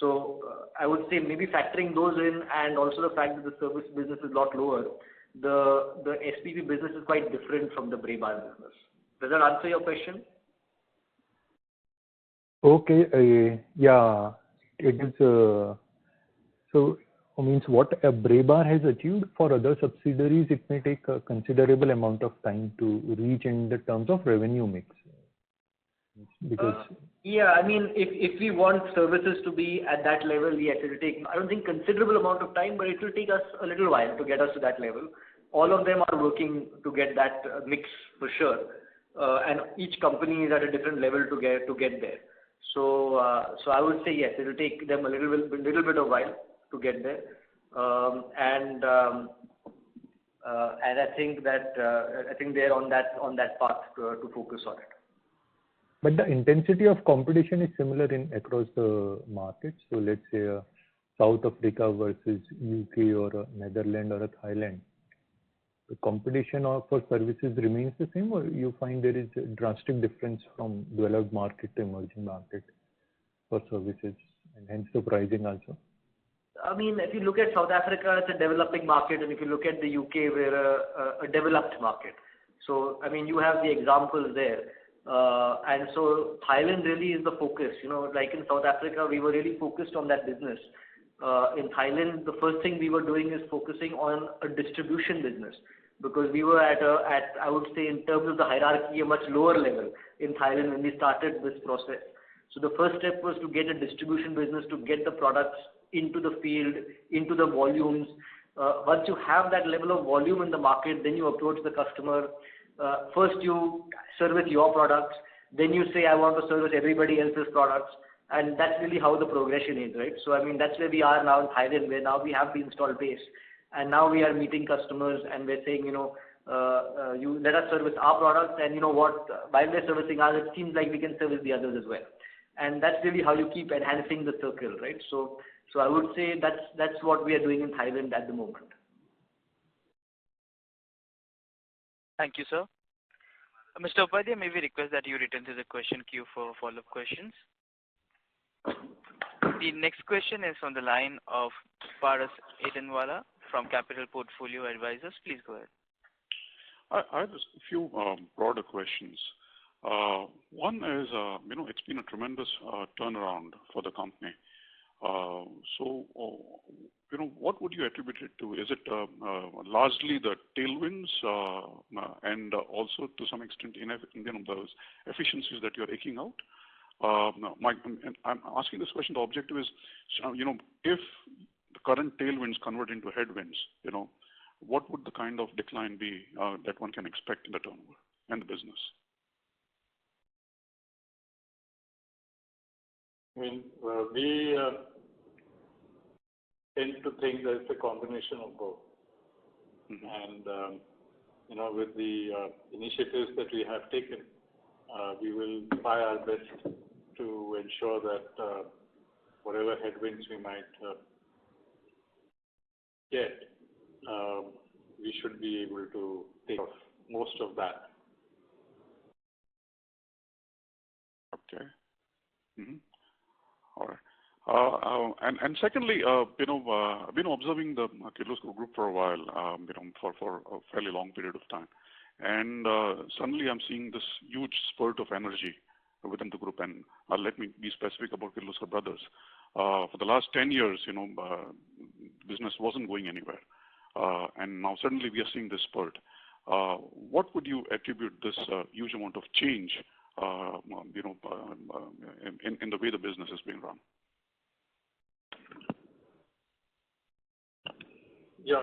So I would say maybe factoring those in, and also the fact that the service business is a lot lower, the SPP business is quite different from the Bray Bar business. Does that answer your question? Okay, yeah, it is. So, means what a Braebar has achieved for other subsidiaries, it may take a considerable amount of time to reach in the terms of revenue mix. Because yeah, I mean, if we want services to be at that level, yes, it will take, I don't think considerable amount of time, but it will take us a little while to get us to that level. All of them are working to get that mix for sure, and each company is at a different level to get there. So I would say yes, it will take them a little bit of while to get there, and I think that I think they're on that path to focus on it. but the intensity of competition is similar across the markets. So let's say South Africa versus UK or a Netherlands or a Thailand. The competition for services remains the same, or you find there is a drastic difference from developed market to emerging market for services, and hence the pricing also? I mean, if you look at South Africa, it's a developing market, and if you look at the UK, we're a developed market. So, I mean, you have the examples there. And so Thailand really is the focus. You know, like in South Africa, we were really focused on that business. In Thailand, the first thing we were doing is focusing on a distribution business, because we were at I would say, in terms of the hierarchy, a much lower level in Thailand when we started this process. So the first step was to get a distribution business, to get the products into the field, into the volumes. Once you have that level of volume in the market, then you approach the customer. First you service your products, then you say, I want to service everybody else's products. And that's really how the progression is, right? So, I mean, that's where we are now in Thailand, where now we have the installed base. And now we are meeting customers and we're saying, you know, you let us service our products, and you know what, while they're servicing us, it seems like we can service the others as well. And that's really how you keep enhancing the circle, right? So I would say that's what we are doing in Thailand at the moment. Thank you, sir. Mr. Upadhyay, may we request that you return to the question queue for follow-up questions? The next question is on the line of Paras Edenwala from Capital Portfolio Advisors. Please go ahead. I have a few broader questions. One is, it's been a tremendous turnaround for the company. What would you attribute it to? Is it largely the tailwinds and also to some extent those efficiencies that you're taking out? I'm asking this question. The objective is, if the current tailwinds convert into headwinds, what would the kind of decline be that one can expect in the turnover and the business? I mean, we tend to think that it's a combination of both. Mm-hmm. And, with the initiatives that we have taken, we will try our best to ensure that whatever headwinds we might get, we should be able to take off most of that. Okay. Mm-hmm. All right. And secondly, I've been observing the Kirloskar Group for a while, for a fairly long period of time. And suddenly I'm seeing this huge spurt of energy within the group. And let me be specific about Kirloskar Brothers. For the last 10 years, business wasn't going anywhere. And now suddenly we are seeing this spurt. What would you attribute this huge amount of change, in the way the business is being run? Yeah,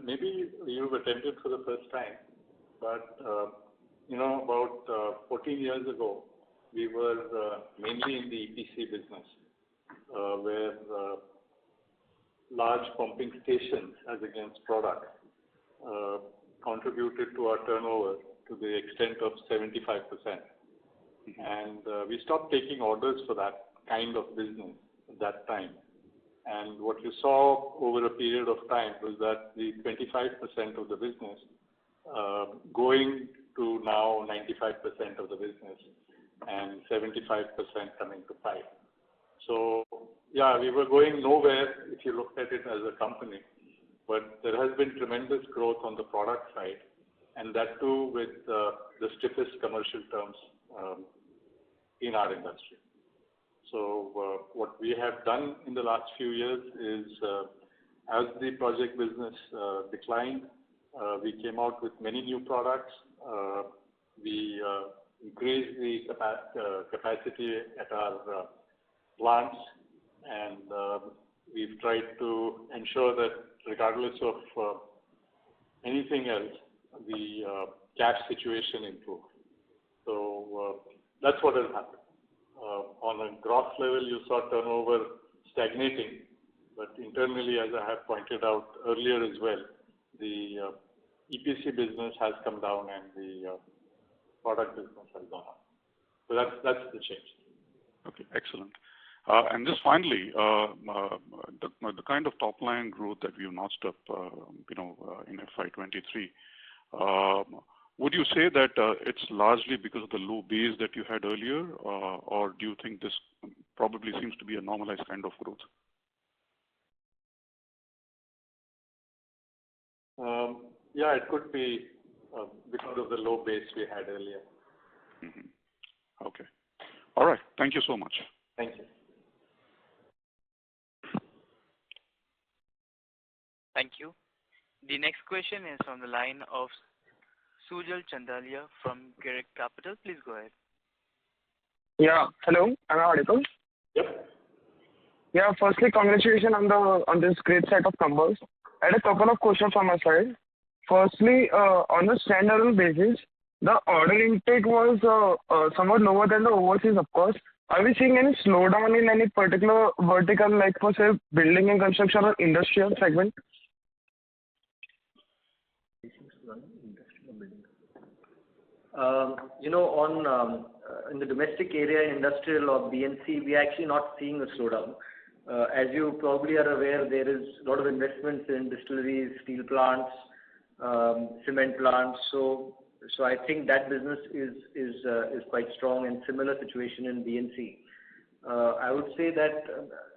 maybe you've attended for the first time, but about 14 years ago, we were mainly in the EPC business, where large pumping stations as against products contributed to our turnover to the extent of 75%. And we stopped taking orders for that kind of business at that time. And what you saw over a period of time was that the 25% of the business going to now 95% of the business and 75% coming to pipe. So, yeah, we were going nowhere if you looked at it as a company, but there has been tremendous growth on the product side, and that too with the stiffest commercial terms in our industry. So what we have done in the last few years is, as the project business declined, we came out with many new products. We increased the capacity at our plants, and we've tried to ensure that regardless of anything else, the cash situation improved. So that's what has happened. On a gross level, you saw turnover stagnating, but internally, as I have pointed out earlier as well, the EPC business has come down and the product business has gone up. So that's the change. Okay, excellent. And just finally, the kind of top line growth that we've notched up, in FY23, would you say that it's largely because of the low base that you had earlier, or do you think this probably seems to be a normalized kind of growth? Yeah, it could be because of the low base we had earlier. Mm-hmm. Okay. All right. Thank you so much. Thank you. Thank you. The next question is on the line of Sujal Chandalia from Girik Capital. Please go ahead. Yeah. Hello. Am I audible? Yep. Yeah. Firstly, congratulations on this great set of numbers. I had a couple of questions from my side. Firstly, on the standalone basis, the order intake was somewhat lower than the overseas, of course. Are we seeing any slowdown in any particular vertical, like for say building and construction or industrial segment? In the domestic area, industrial or BNC, we are actually not seeing a slowdown. As you probably are aware, there is a lot of investments in distilleries, steel plants, cement plants. So I think that business is quite strong, and similar situation in BNC. I would say that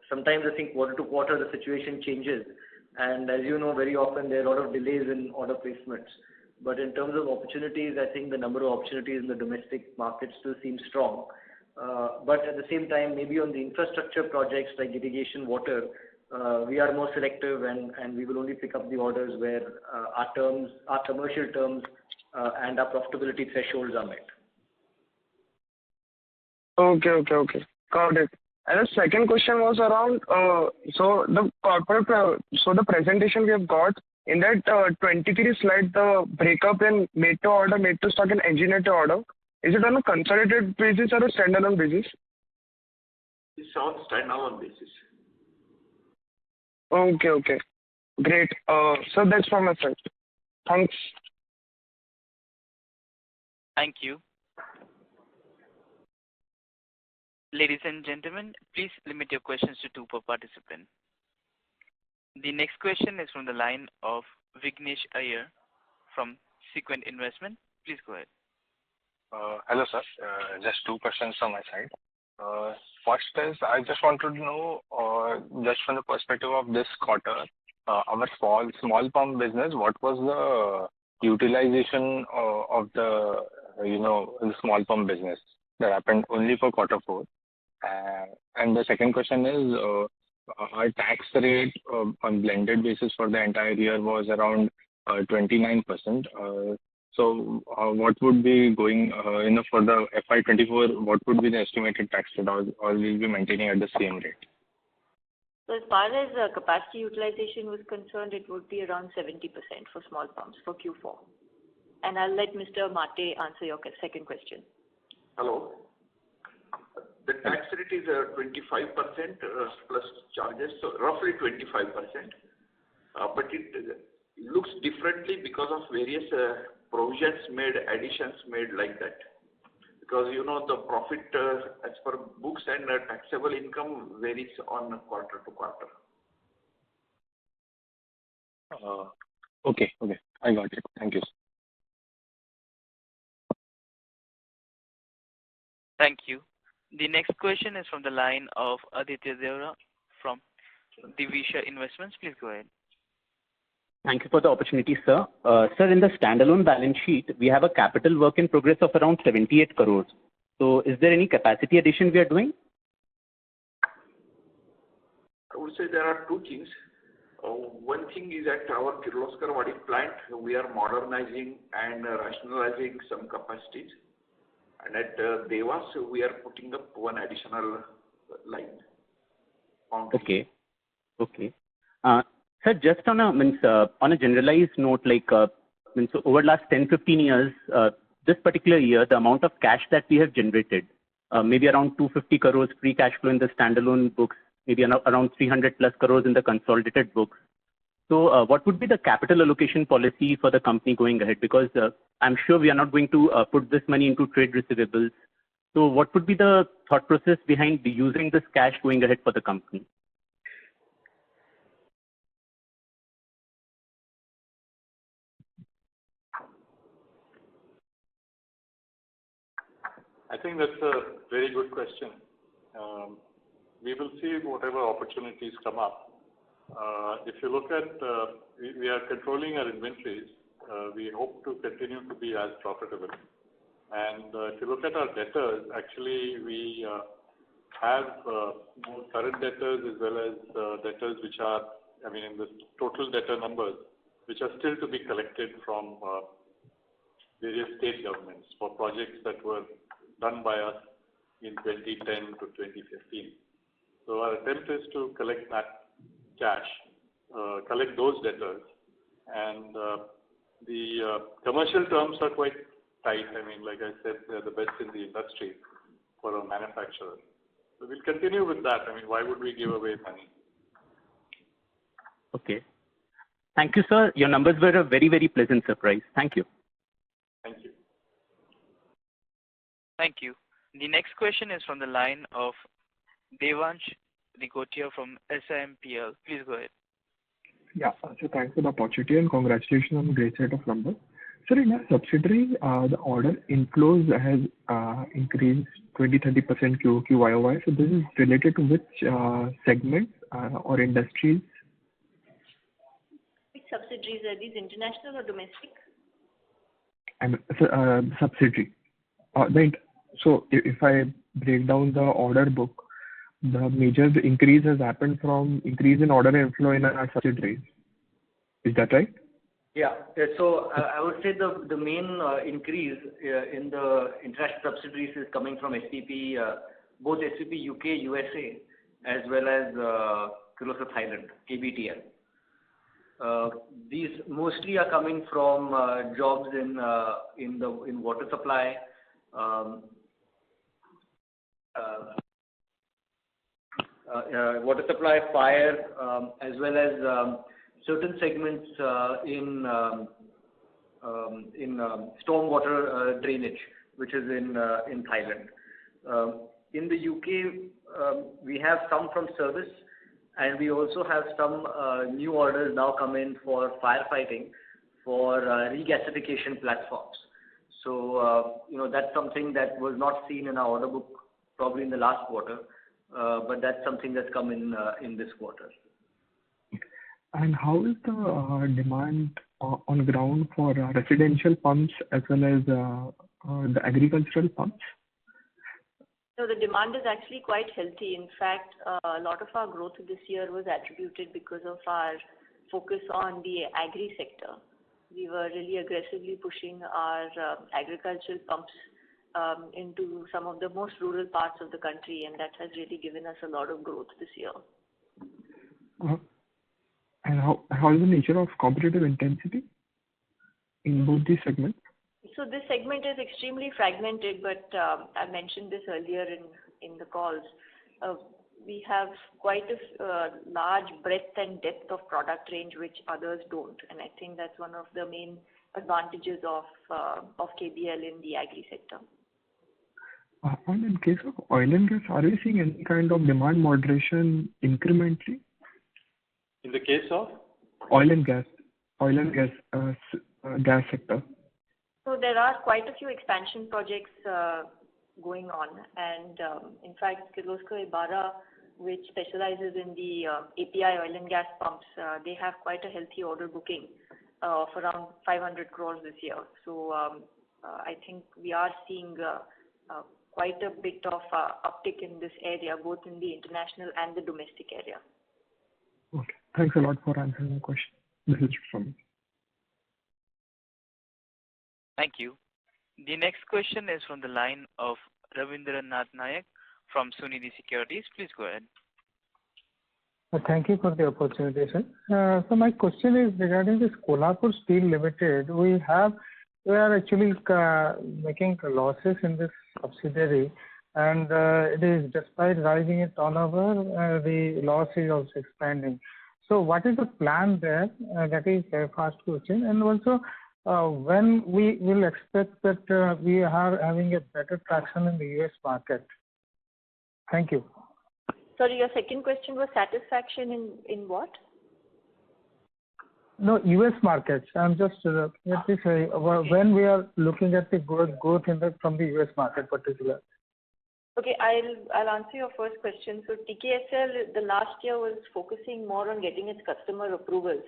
sometimes I think quarter to quarter the situation changes, and as you know, very often there are a lot of delays in order placements. But in terms of opportunities, I think the number of opportunities in the domestic market still seems strong. But at the same time, maybe on the infrastructure projects like irrigation, water, we are more selective, and we will only pick up the orders where our commercial terms and our profitability thresholds are met. Okay. Got it. And the second question was around, the presentation we have got, in that 23 slide, the breakup in made to order, made to stock and engineered to order, is it on a consolidated basis or a standalone basis? It's on standalone basis. Okay. Great. So that's from my side. Thanks. Thank you. Ladies and gentlemen, please limit your questions to 2 per participant. The next question is from the line of Vignesh Iyer from Sequent Investment. Please go ahead. Hello, sir. Just 2 questions from my side. First is, I just wanted to know, just from the perspective of this quarter, our small pump business, what was the utilization of the small pump business that happened only for quarter 4? And the second question is, our tax rate on blended basis for the entire year was around 29%. So what would be going, for the FY24, what would be the estimated tax rate, or will we be maintaining at the same rate? So as far as capacity utilization was concerned, it would be around 70% for small pumps for Q4. And I'll let Mr. Mate answer your second question. Hello. The tax rate is 25% plus charges, so roughly 25%. But it looks differently because of various provisions made, additions made like that. Because the profit as per books and taxable income varies on quarter to quarter. Okay. I got it. Thank you. Thank you. The next question is from the line of Aditya Deora from Divisha Investments. Please go ahead. Thank you for the opportunity, sir. Sir, in the standalone balance sheet, we have a capital work in progress of around 78 crores. So is there any capacity addition we are doing? I would say there are two things. One thing is at our Kirloskar Wadi plant, we are modernizing and rationalizing some capacities. And at Devas, we are putting up one additional line. Okay. Okay. Sir, just on a generalized note, like over the last 10-15 years, this particular year, the amount of cash that we have generated, maybe around 250 crores free cash flow in the standalone books, maybe around 300 plus crores in the consolidated books. So what would be the capital allocation policy for the company going ahead? Because I'm sure we are not going to put this money into trade receivables. So what would be the thought process behind using this cash going ahead for the company? I think that's a very good question. We will see whatever opportunities come up. If you look at, we are controlling our inventories. We hope to continue to be as profitable. And if you look at our debtors, actually we have more current debtors as well as debtors which are, I mean, in the total debtor numbers, which are still to be collected from various state governments for projects that were done by us in 2010 to 2015. So our attempt is to collect that cash, collect those debtors, and the commercial terms are quite tight. I mean, like I said, they're the best in the industry for a manufacturer. So we'll continue with that. I mean, why would we give away money? Okay. Thank you, sir. Your numbers were a very, very pleasant surprise. Thank you. Thank you. Thank you. The next question is from the line of Devansh Nigotia from SIMPL. Please go ahead. Yeah, so thanks for the opportunity and congratulations on the great set of numbers. Sir, in our subsidiary, the order inflows has increased 20-30% QOQ YOY. So this is related to which segments or industries? Which subsidiaries are these, international or domestic? Subsidiary. So if I break down the order book, the major increase has happened from increase in order inflow in our subsidiaries. Is that right? Yeah. So I would say the main increase in the international subsidiaries is coming from SPP, both SPP UK, USA, as well as Kirloskar Thailand, KBTL. These mostly are coming from jobs in water supply, fire, as well as certain segments in stormwater drainage, which is in Thailand. In the UK, we have some from service, and we also have some new orders now come in for firefighting for regasification platforms. So, that's something that was not seen in our order book probably in the last quarter, but that's something that's come in this quarter. And how is the demand on ground for residential pumps as well as the agricultural pumps? So the demand is actually quite healthy. In fact, a lot of our growth this year was attributed because of our focus on the agri sector. We were really aggressively pushing our agricultural pumps into some of the most rural parts of the country, and that has really given us a lot of growth this year. And how is the nature of competitive intensity in both these segments? So this segment is extremely fragmented, but I mentioned this earlier in the calls. We have quite a large breadth and depth of product range which others don't, and I think that's one of the main advantages of KBL in the agri sector. And in case of oil and gas, are we seeing any kind of demand moderation incrementally? In the case of? Oil and gas sector. So there are quite a few expansion projects going on, and in fact, Kirloskar Ibara, which specializes in the API oil and gas pumps, they have quite a healthy order booking of around 500 crores this year. So I think we are seeing quite a bit of uptick in this area, both in the international and the domestic area. Okay. Thanks a lot for answering the question. This is from me. Thank you. The next question is from the line of Ravindranath Nayak from Sunidhi Securities. Please go ahead. Thank you for the opportunity, sir. So my question is regarding this Kolhapur Steel Limited. We are actually making losses in this subsidiary, and it is despite rising in turnover, the loss is also expanding. So what is the plan there? That is a first question. And also, when we will expect that we are having a better traction in the US market? Thank you. Sorry, your second question was satisfaction in what? No, US markets. I'm just let me say when we are looking at the growth from the US market particular. Okay, I'll answer your first question. So TKSL, the last year was focusing more on getting its customer approvals.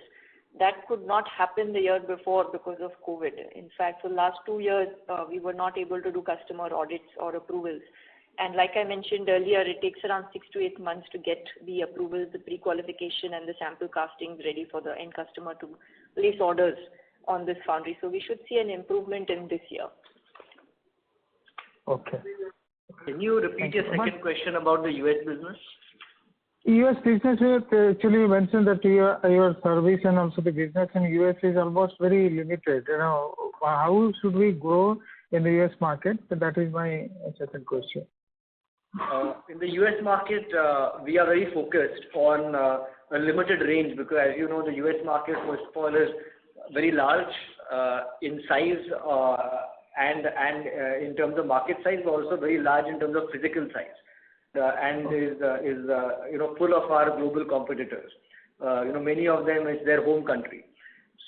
That could not happen the year before because of COVID. In fact, for the last 2 years, we were not able to do customer audits or approvals. And like I mentioned earlier, it takes around 6 to 8 months to get the approvals, the pre-qualification and the sample castings ready for the end customer to place orders on this foundry. So we should see an improvement in this year. Okay. Can you repeat your second question about the US business? US business, actually you mentioned that your service and also the business in US is almost very limited. How should we grow in the US market? So that is my second question. In the US market, we are very focused on a limited range because, as you know, the US market, first of all, is very large in size and in terms of market size, but also very large in terms of physical size, and is full of our global competitors. Many of them is their home country.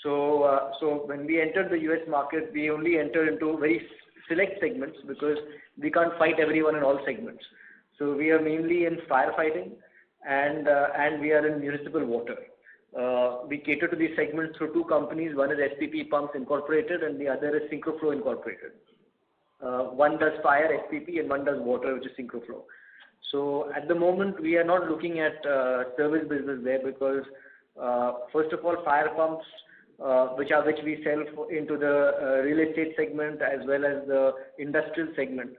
So when we entered the US market, we only entered into very select segments because we can't fight everyone in all segments. So we are mainly in firefighting and we are in municipal water. We cater to these segments through 2 companies. One is SPP Pumps Incorporated and the other is Synchroflow Incorporated. One does fire, SPP, and one does water, which is Synchroflow. So at the moment, we are not looking at service business there because, first of all, fire pumps, which we sell into the real estate segment as well as the industrial segment,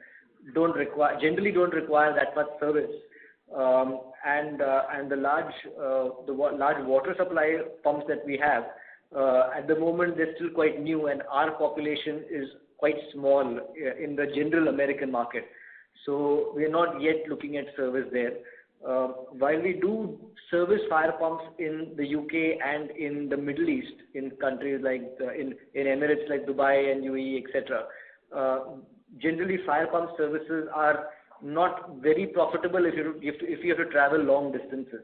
generally don't require that much service. And the large water supply pumps that we have, at the moment they're still quite new, and our population is quite small in the general American market. So we are not yet looking at service there. While we do service fire pumps in the UK and in the Middle East, in countries like in Emirates like Dubai and UAE, etc., generally fire pump services are not very profitable if you have to travel long distances.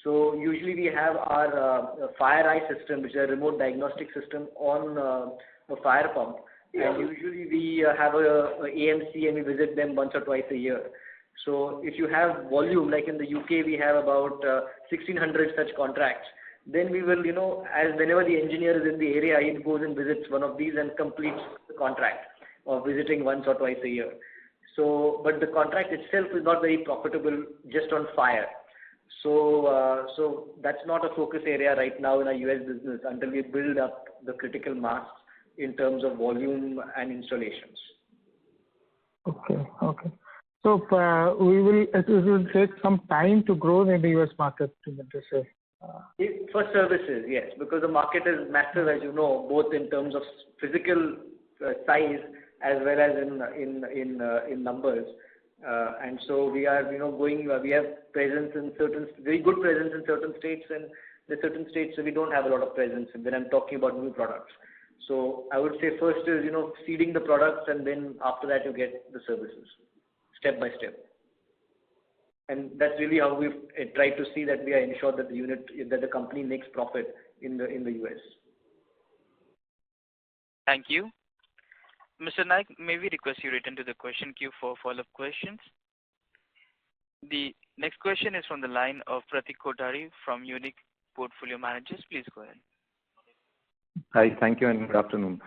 So usually we have our fire eye system, which is a remote diagnostic system on a fire pump. And usually we have a AMC and we visit them once or twice a year. So if you have volume, like in the UK, we have about 1,600 such contracts. Then we will, as whenever the engineer is in the area, he goes and visits one of these and completes the contract of visiting once or twice a year. So, but the contract itself is not very profitable just on fire. So that's not a focus area right now in our US business until we build up the critical mass in terms of volume and installations. Okay. So it will take some time to grow in the US market, to say. For services, yes, because the market is massive, as you know, both in terms of physical size as well as in numbers. And so we are, we have presence in very good presence in certain states, and there are certain states where we don't have a lot of presence when I'm talking about new products. So I would say first is, seeding the products, and then after that you get the services, step by step. And that's really how we've tried to see that we are ensured that the company makes profit in the US. Thank you. Mr. Naik, may we request you return to the question queue for follow-up questions? The next question is from the line of Pratik Kothari from Unique Portfolio Managers. Please go ahead. Hi, thank you and good afternoon.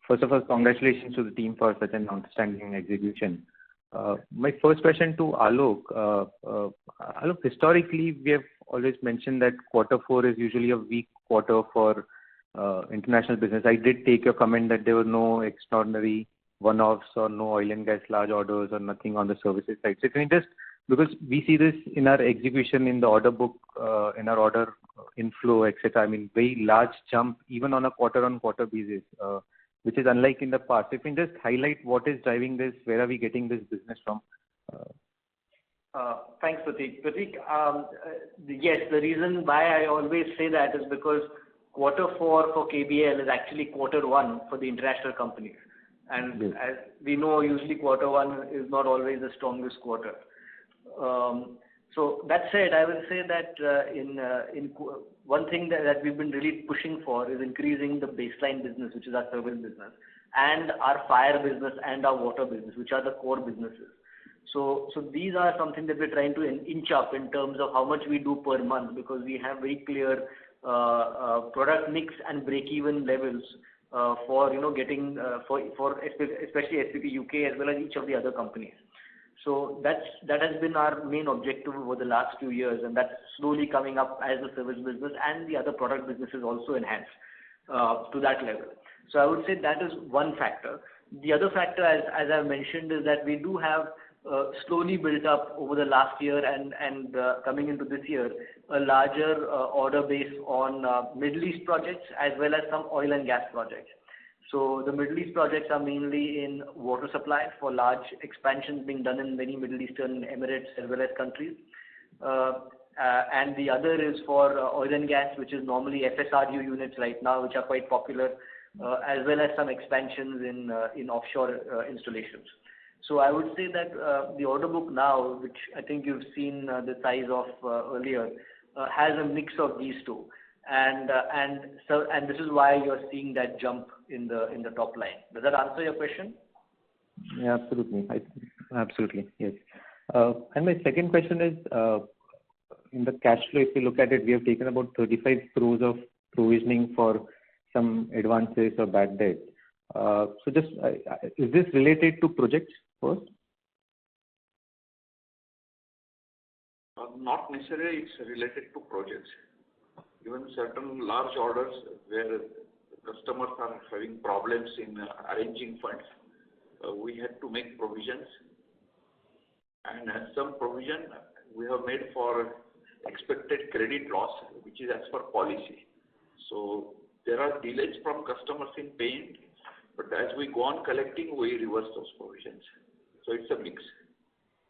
First of all, congratulations to the team for such an outstanding execution. My first question to Alok. Alok, historically, we have always mentioned that quarter 4 is usually a weak quarter for international business. I did take your comment that there were no extraordinary one-offs or no oil and gas large orders or nothing on the services side. So can you just, because we see this in our execution in the order book, in our order inflow, etc. I mean, very large jump even on a quarter-on-quarter basis, which is unlike in the past. If you can just highlight what is driving this, where are we getting this business from? Thanks, Prateek. Prateek, yes, the reason why I always say that is because quarter 4 for KBL is actually quarter 1 for the international companies. And yes. As we know, usually quarter 1 is not always the strongest quarter. So that said, I will say that one thing that we've been really pushing for is increasing the baseline business, which is our service business, and our fire business and our water business, which are the core businesses. So these are something that we're trying to inch up in terms of how much we do per month, because we have very clear product mix and break-even levels for getting for especially SPP UK as well as each of the other companies. So that has been our main objective over the last few years, and that's slowly coming up as the service business and the other product businesses also enhance to that level. So I would say that is one factor. The other factor, as I mentioned, is that we do have slowly built up over the last year and coming into this year a larger order base on Middle East projects as well as some oil and gas projects. So the Middle East projects are mainly in water supply for large expansions being done in many Middle Eastern Emirates as well as countries. And the other is for oil and gas, which is normally FSRU units right now, which are quite popular, as well as some expansions in offshore installations. So I would say that the order book now, which I think you've seen the size of earlier, has a mix of these two. And this is why you're seeing that jump in the top line. Does that answer your question? Yeah, absolutely. Absolutely, yes. And my second question is, in the cash flow, if you look at it, we have taken about 35 crores of provisioning for some advances or bad debt. So just, is this related to projects first? Not necessarily it's related to projects. Even certain large orders where customers are having problems in arranging funds, we had to make provisions. And some provision we have made for expected credit loss, which is as per policy. So there are delays from customers in paying, but as we go on collecting, we reverse those provisions. So it's a mix.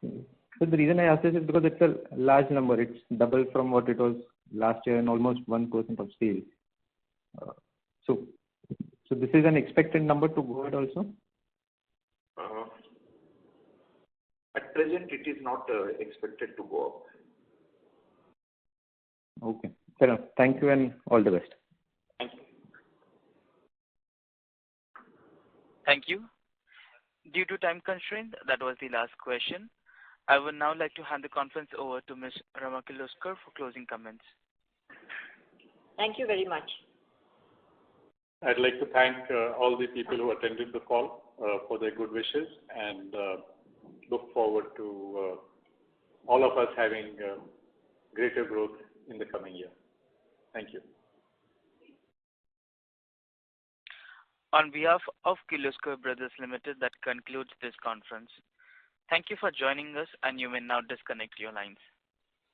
So the reason I ask this is because it's a large number. It's double from what it was last year and almost 1% of sales. So this is an expected number to go ahead also? At present, it is not expected to go up. Okay. Fair enough. Thank you and all the best. Thank you. Thank you. Due to time constraint, that was the last question. I would now like to hand the conference over to Ms. Rama Kirloskar for closing comments. Thank you very much. I'd like to thank all the people who attended the call for their good wishes, and look forward to all of us having greater growth in the coming year. Thank you. On behalf of Kirloskar Brothers Limited, that concludes this conference. Thank you for joining us, and you may now disconnect your lines.